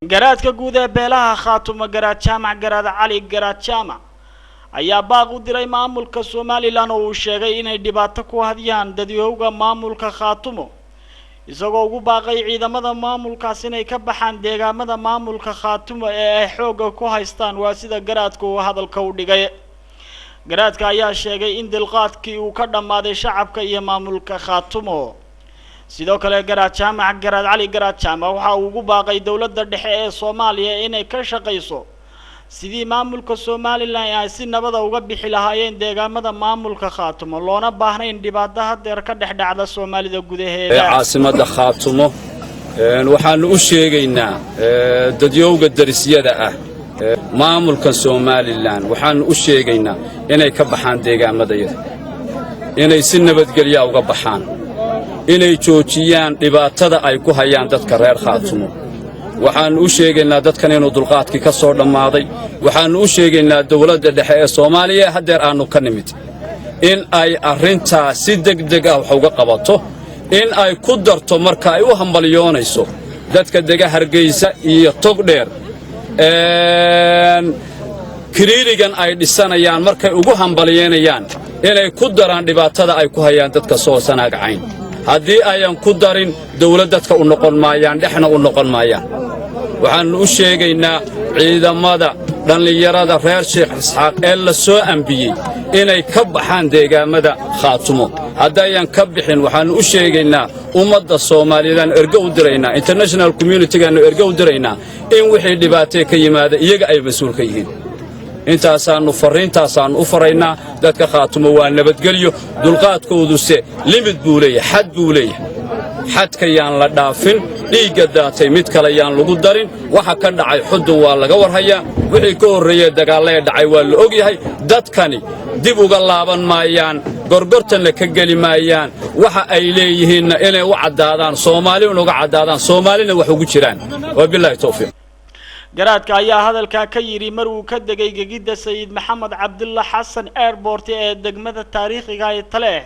garaadka guud ee beelaha Khaatumo garaad jaamac garaad cali garaad jaamac ayaa baaq u diray maamulka Soomaaliland oo uu sheegay inay dhibaato ku hadiyaan dadweynaha maamulka Khaatumo isagoo ugu baaqay ciidamada maamulkaas inay ka baxaan deegaamada maamulka Khaatumo ee ay xoog ku haystaan waa sida garaadku uu hadalka u dhigay garaadka ayaa sheegay in dilqaadkii uu ka dhamaaday shacabka iyo maamulka Khaatumo sidoo kale garaad jaamac garaad cali garaad jaamac waxa uu ugu baaqay dawladda dhexe ee Soomaaliya inay ka shaqeyso sidii maamulka Soomaaliland ay si nabad ah uga bixi lahaayeen deegaamada maamulka Khaatumo loona baahnayn dhibaato hadeer ka dhexdhacda Soomaalida gudaheeda caasimada Khaatumo waxaan u sheegaynaa dadyowga darisyada ah maamulka Soomaaliland waxaan u sheegaynaa inay ka baxaan deegaamadayada inay si nabadgelyo uga baxaan inay joojiyaan dhibaatada ay ku hayaan dadka reer Khaatumo waxaan u sheegaynaa dadkan inuu dulqaadkii ka soo dhamaaday waxaan u sheegaynaa dawladda dhexe ee Soomaaliya hadeer aanu ka nimid in ay arinta si degdeg ah wax uga qabato in ay ku darto marka ay u hambalyoonayso dadka dega Hargeysa iyo Togdheer kiriirigan ay dhisanayaan markay ugu hambalyeynayaan inay ku daraan dhibaatada ay ku hayaan dadka soo sanaagacayn haddii ayan ku darin dawlad dadka u noqon maayaan dhexna u noqon maayaan waxaan u sheegaynaa ciidamada dhalinyarada reer Sheekh Isxaaq ee la soo ambiyay inay ka baxaan deegaamada Khaatumo haddayan ka bixin waxaan u sheegaynaa ummadda Soomaaliyeed erga u diraynaa international community-gaanu erga u diraynaa in wixii dhibaato ka yimaada iyaga ay mas'uul ka yihiin intaasaanu fariintaasaan u faraynaa dadka Khaatumo waa nabadgelyo dulqaadkoodu se limit buu leeyahay xad buu leeyahay xadka yaan la dhaafin dhiiga daatay mid kale yaan lagu darin waxa ka dhacay xudun waa laga warhayaa wixii ka horeeyay dagaalada dhacay waa la og yahay dadkani dib uga laaban maayaan gorgortana ka gali maayaan waxa ay leeyihiin inay u cadaadaan Soomaaliyeed uga cadaadaan Soomaalina wax ugu jiraan wabillahi tawfiiq garaadka ayaa hadalka ka yiri mar uu ka degay gegida Sayid Maxamed Cabdulla Xasan Airport ee degmada taariikhiga ee Taleex